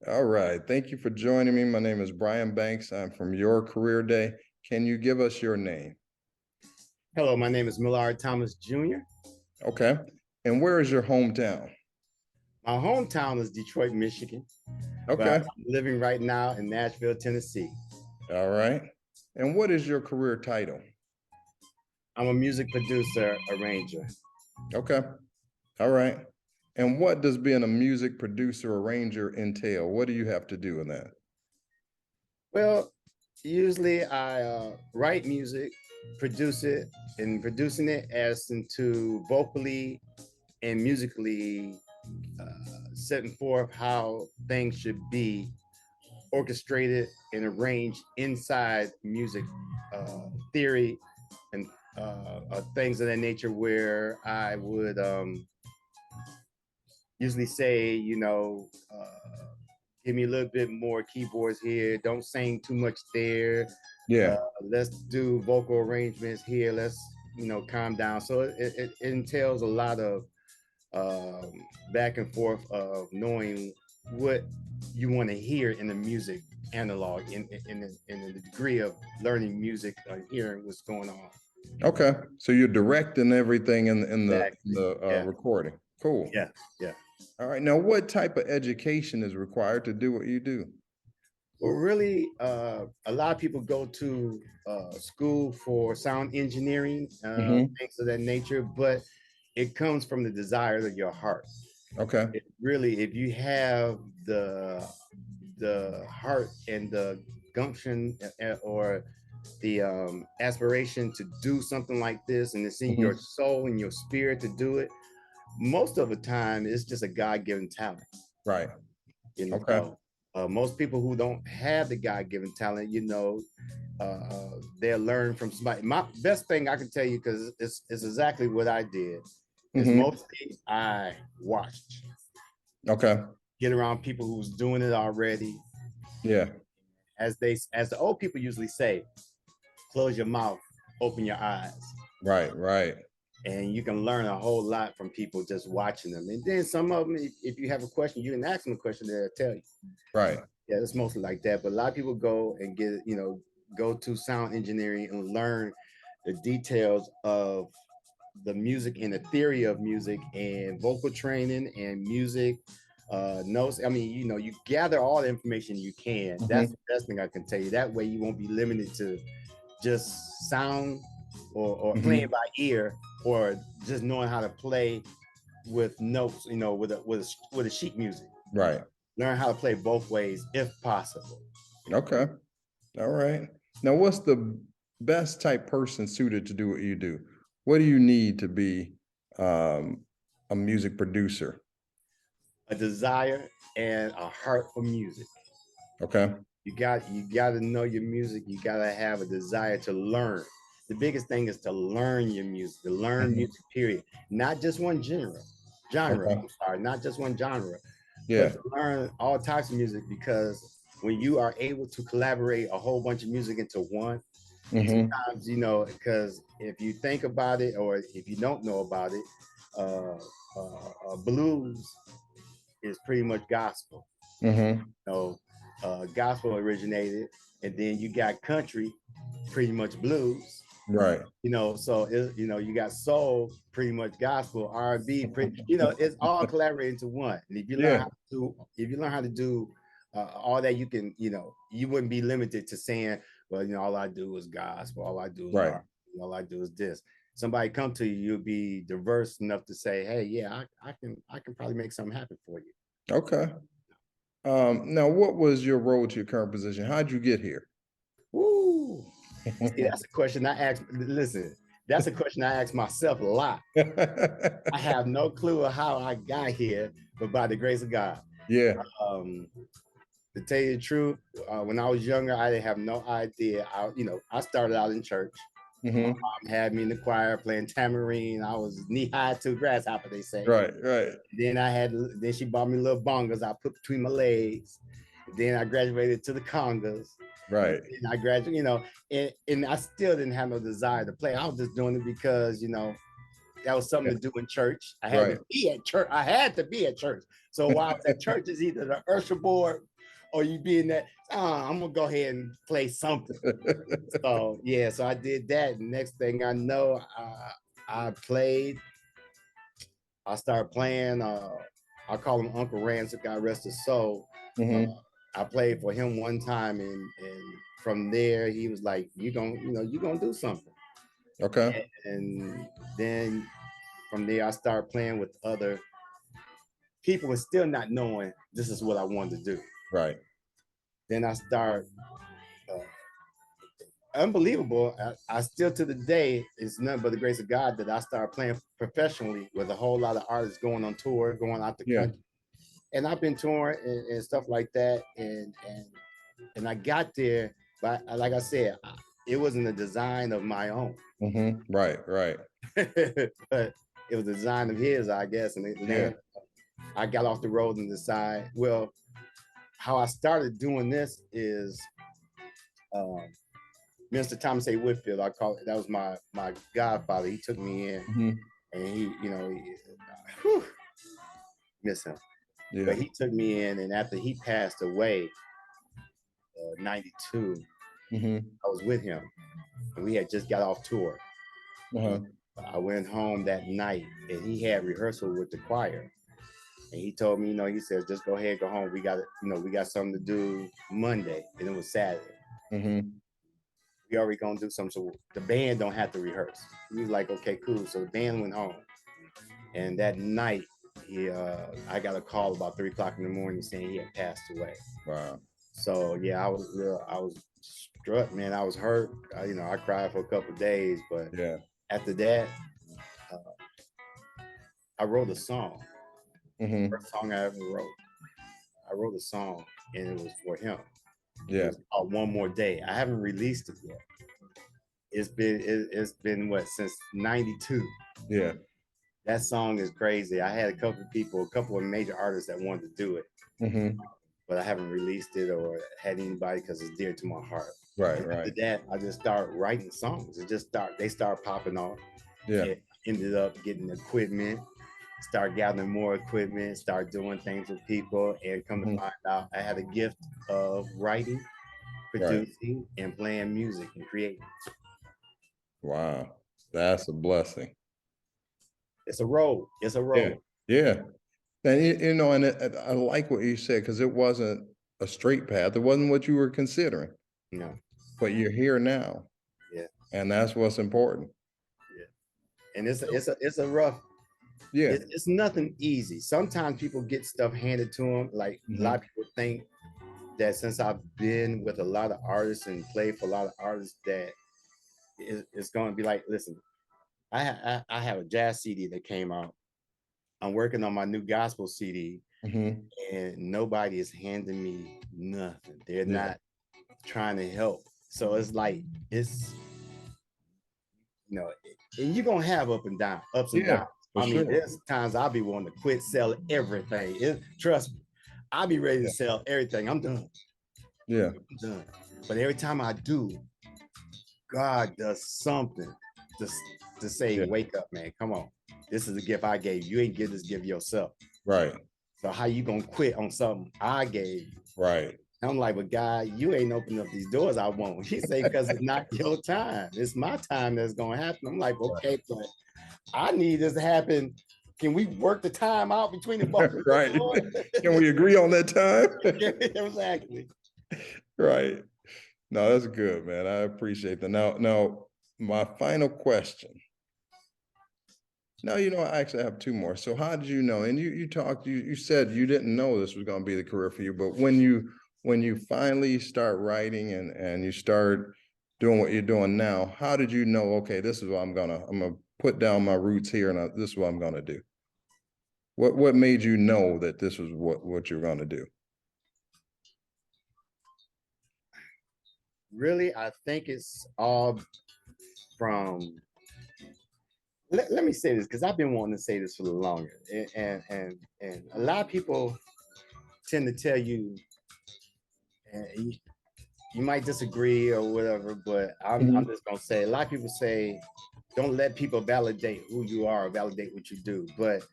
All right. Thank you for joining me. My name is Brian Banks. I'm from Your Career Day. Can you give us your name? Hello, my name is Millard Thomas Jr. Okay. And where is your hometown? My hometown is Detroit, Michigan, but Okay. I'm living right now in Nashville, Tennessee. All right. And what is your career title? I'm a music producer, arranger. Okay. All right. And what does being a music producer, arranger entail? What do you have to do in that? Well, usually I write music, produce it, and producing it as into vocally and musically setting forth how things should be orchestrated and arranged inside music theory and things of that nature, where I would usually say, give me a little bit more keyboards here, don't sing too much there, Yeah. let's do vocal arrangements here, let's calm down. So it entails a lot of um, back and forth of knowing what you want to hear in the music analog, in the degree of learning music, hearing what's going on. Okay. So you're directing everything in Exactly. the Yeah. recording. Cool. Yeah. Yeah. All right. Now, what type of education is required to do what you do? Well, really, a lot of people go to school for sound engineering, Hmm. things of that nature, but it comes from the desire of your heart. Okay. It really, if you have the heart and the gumption, or the aspiration to do something like this, and it's in your Hmm. soul and your spirit to do it, most of the time it's just a God-given talent. Right. You Okay. know, most people who don't have the God-given talent, they'll learn from somebody. My best thing I can tell you, because it's exactly what I did, is Hmm. mostly I watched, Okay. get around people who's doing it already. Yeah. As the old people usually say, close your mouth, open your eyes. Right. Right. And you can learn a whole lot from people just watching them. And then some of them, if you have a question, you can ask them a question, they'll tell you. Right. Yeah, it's mostly like that. But a lot of people go and go to sound engineering and learn the details of the music and the theory of music and vocal training and music notes. I mean, you gather all the information you can. That's Hmm. the best thing I can tell you. That way you won't be limited to just sound, or playing Hmm. by ear, or just knowing how to play with notes, with a sheet music. Right. Learn how to play both ways if possible. Okay. All right. Now, what's the best type person suited to do what you do? What do you need to be um, a music producer? A desire and a heart for music. Okay. You got to know your music. You got to have a desire to learn. The biggest thing is to learn your music, to learn Hmm. music, period. Not just one genre, Okay. I'm sorry, not just one genre, but Yeah. to learn all types of music, because when you are able to collaborate a whole bunch of music into one, Hmm. sometimes, because if you think about it, or if you don't know about it, uh, blues is pretty much gospel. Hmm. know, Gospel originated, and then you got country, pretty much blues. Right. So you got soul, pretty much gospel, R&B, it's all collaborating into one. And Yeah. if you learn how to do all that, you can, you wouldn't be limited to saying, well, all I do is gospel, all I do is Right. R&B, all I do is this. Somebody come to you, you'll be diverse enough to say, hey, yeah, I can probably make something happen for you. Okay. Now, what was your road to your current position? How'd you get here? Woo! See, that's a question I ask. Listen, that's a question I ask myself a lot. I have no clue of how I got here, but by the grace of God. Yeah. Um, to tell you the truth, when I was younger, I didn't have no idea. I started out in church. My Hmm. mom had me in the choir playing tambourine. I was knee high to a grasshopper, they say. Right. Right. Then she bought me little bongos I put between my legs. Then I graduated to the congas. And Right. then I graduated, and I still didn't have no desire to play. I was just doing it because, that was something Yeah. to do in church. I had to Right. be at church. I had to be at church. So while I was at church, it's either the usher board or you be in that, I'm gonna go ahead and play something. So yeah, so I did that. And next thing I know, I started playing. I call him Uncle Rancid, God rest his soul. Hmm. I played for him one time, and from there he was like, "You gonna do something." Okay. And then from there, I started playing with other people and still not knowing this is what I wanted to do. Right. Then I start unbelievable. I still to the day, it's nothing but the grace of God that I started playing professionally with a whole lot of artists going on tour, going out the Yeah. country. And I've been touring and stuff like that. And I got there, but like I said, it wasn't a design of my own. Hmm. Right. Right. But it was a design of his, I guess. And then I got off the road and decided, well, how I started doing this is Mr. Thomas A. Whitfield, I call it, that was my godfather. He took me in Hmm. and miss him. Yeah. But he took me in, and after he passed away, 92, Hmm. I was with him. And we had just got off tour. Uh-huh. I went home that night and he had rehearsal with the choir. And he told me, he says, just go ahead, go home. We got something to do Monday. And it was Saturday. Hmm. We already gonna do something. So the band don't have to rehearse. He was like, okay, cool. So the band went home. And that night, I got a call about 3:00 in the morning saying he had passed away. Wow. So yeah, I was struck, man. I was hurt. I cried for a couple of days, but Yeah. after that, I wrote a song. Hmm. First song I ever wrote. I wrote a song, and it was for him. Yeah. It's called One More Day. I haven't released it yet. It's been what, since '92. Yeah. That song is crazy. I had a couple of major artists that wanted to do it, Hmm. but I haven't released it or had anybody because it's dear to my heart. Right. And Right. after that, I just started writing songs. They start popping off. Yeah. It ended up getting equipment, start gathering more equipment, start doing things with people, and come to find out I had a gift of writing, producing, and playing music and creating. Wow. That's a blessing. It's a road. It's a road. Yeah. And and I like what you said, because it wasn't a straight path. It wasn't what you were considering, No. but you're here now. Yeah. And that's what's important. Yeah. And it's a rough. Yeah. It's nothing easy. Sometimes people get stuff handed to them. Like a lot of people think that since I've been with a lot of artists and played for a lot of artists, that it's going to be like, listen, I have a jazz CD that came out. I'm working on my new gospel CD, Hmm. and nobody is handing me nothing. They're not trying to help. So it's like, and you're going to have ups and downs. I mean, there's times I'll be wanting to quit, sell everything. Trust me, I'll be ready to sell everything. I'm done. Yeah. I'm done. But every time I do, God does something to say, wake up, man. Come on. This is a gift I gave you. You ain't give this gift yourself. Right. So how you gonna quit on something I gave you? Right. I'm like, but God, you ain't opening up these doors I want. He say, because it's not your time. It's my time that's gonna happen. I'm like, okay, but I need this to happen. Can we work the time out between the both? Right. Can we agree on that time? Exactly. Right. No, that's good, man. I appreciate that. Now, my final question. Now, I actually have two more. So how did you know? And you said you didn't know this was going to be the career for you, but when you finally start writing and you start doing what you're doing now, how did you know, okay, this is what I'm gonna put down my roots here, and this is what I'm gonna do? What made you know that this was what you're gonna do? Really, I think it's all from, let me say this, because I've been wanting to say this for the longer, and a lot of people tend to tell you, and you might disagree or whatever, but I'm just gonna say, a lot of people say, don't let people validate who you are or validate what you do. But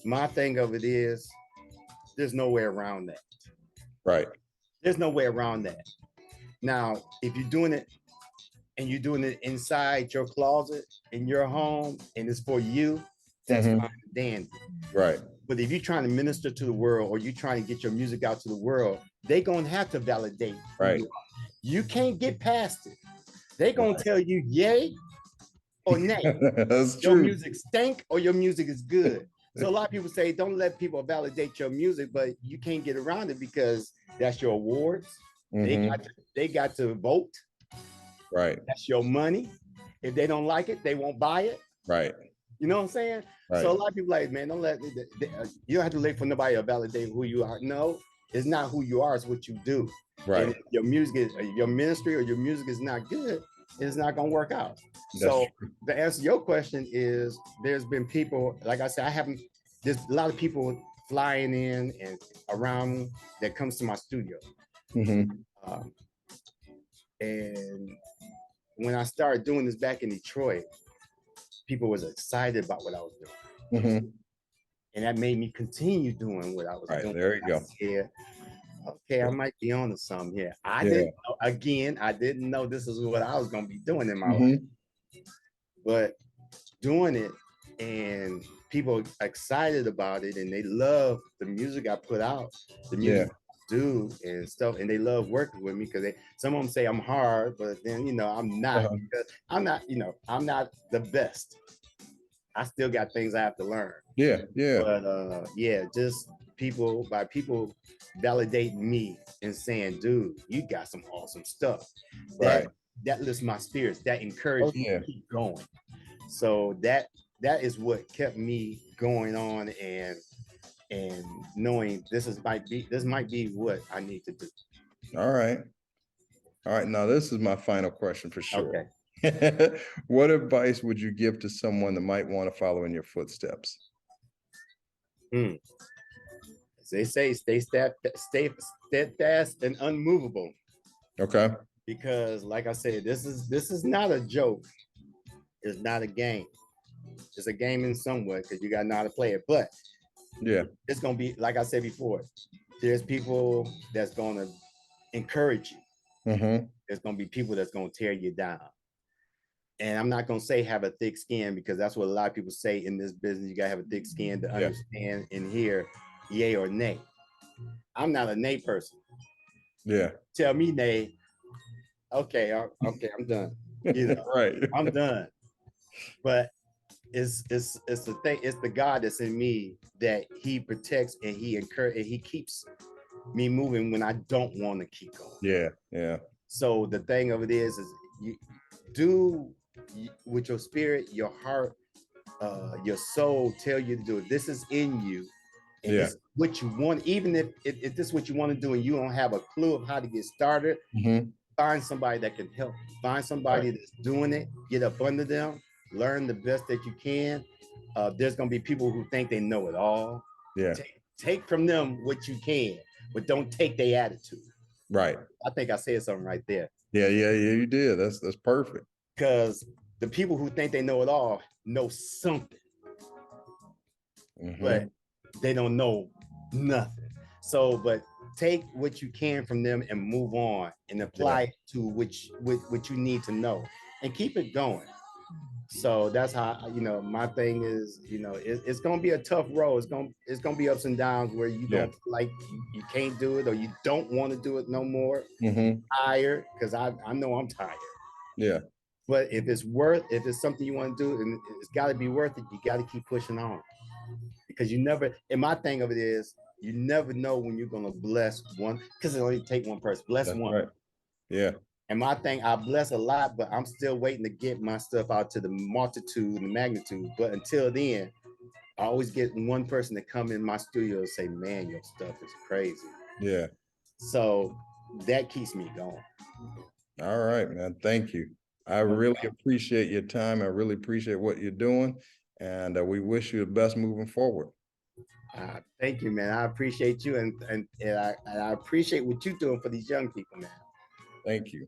my thing of it is, there's no way around that. Right. There's no way around that. Now, if you're doing it and you're doing it inside your closet in your home and it's for you, that's Mhm. fine and dandy. Right. But if you're trying to minister to the world or you're trying to get your music out to the world, they're gonna have to validate who Right. you are. You can't get past it. They're gonna Right. tell you yay or nay. That's Your true. music stink or your music is good. So a lot of people say don't let people validate your music, but you can't get around it because that's your awards. Hmm. They got to vote. Right. That's your money. If they don't like it, they won't buy it. Right. You know what I'm saying? Right. So a lot of people like, man, don't let you don't have to wait for nobody to validate who you are. No, it's not who you are, it's what you do. Right. And if your music is your ministry or your music is not good, it's not gonna work out. That's So true. the answer to your question is there's been people, like I said, there's a lot of people flying in and around that comes to my studio. Mhm. Um, and when I started doing this back in Detroit, people was excited about what I was doing. Mhm. And that made me continue doing what I was Right. doing. There you go. Yeah. Okay, I might be on to something here. I Yeah. didn't know, again, I didn't know this is what I was gonna be doing in my life. Mhm. But doing it and people excited about it and they love the music I put out, the music I do and stuff, and they love working with me because some of them say I'm hard, but then I'm not Uh-huh. because I'm not the best. I still got things I have to learn. Yeah. Yeah. But yeah, just people validating me and saying, dude, you got some awesome stuff. Right. That lifts my spirits, that Oh encouraged me yeah. to keep going. So that is what kept me going on and knowing this might be what I need to do. All right. All right. Now this is my final question for sure. Okay. What advice would you give to someone that might want to follow in your footsteps? As they say, stay steadfast and unmovable. Okay. Because like I said, this is not a joke. It's not a game. It's a game in some way because you got to know how to play it. But Yeah. it's gonna be like I said before. There's people that's gonna encourage you. Mm-hmm. There's gonna be people that's gonna tear you down. And I'm not gonna say have a thick skin because that's what a lot of people say in this business. You gotta have a thick skin to understand and hear yay or nay. I'm not a nay person. Yeah. Tell me nay. Okay, okay, I'm done. Right. I'm done. But it's the thing, it's the God that's in me that he protects and he encourages and he keeps me moving when I don't want to keep going. Yeah. Yeah. So the thing of it is you do with your spirit, your heart, your soul tell you to do it. This is in you. And Yeah. it's what you want, even if this is what you want to do and you don't have a clue of how to get started, Mm-hmm. find somebody that can help. Find somebody that's doing it, get up under them, learn the best that you can. There's gonna be people who think they know it all. Yeah. Take from them what you can, but don't take their attitude. Right. I think I said something right there. Yeah. Yeah. Yeah. You did. That's perfect. Because the people who think they know it all know something, Mm-hmm. but they don't know nothing. So, but take what you can from them and move on and apply it to what you need to know and keep it going. So that's how my thing is. It's gonna be a tough road. It's gonna be ups and downs where you don't like you can't do it or you don't want to do it no more. Mm-hmm. Tired because I know I'm tired. Yeah. But if it's something you want to do and it's got to be worth it, you got to keep pushing on because you never. And my thing of it is, you never know when you're gonna bless one because it only take one person. Bless That's one. right. Yeah. And my thing, I bless a lot, but I'm still waiting to get my stuff out to the multitude and the magnitude. But until then, I always get one person to come in my studio and say, "Man, your stuff is crazy." Yeah. So that keeps me going. All right, man. Thank you. I really appreciate your time. I really appreciate what you're doing. And we wish you the best moving forward. Thank you, man. I appreciate you and I appreciate what you're doing for these young people, man. Thank you.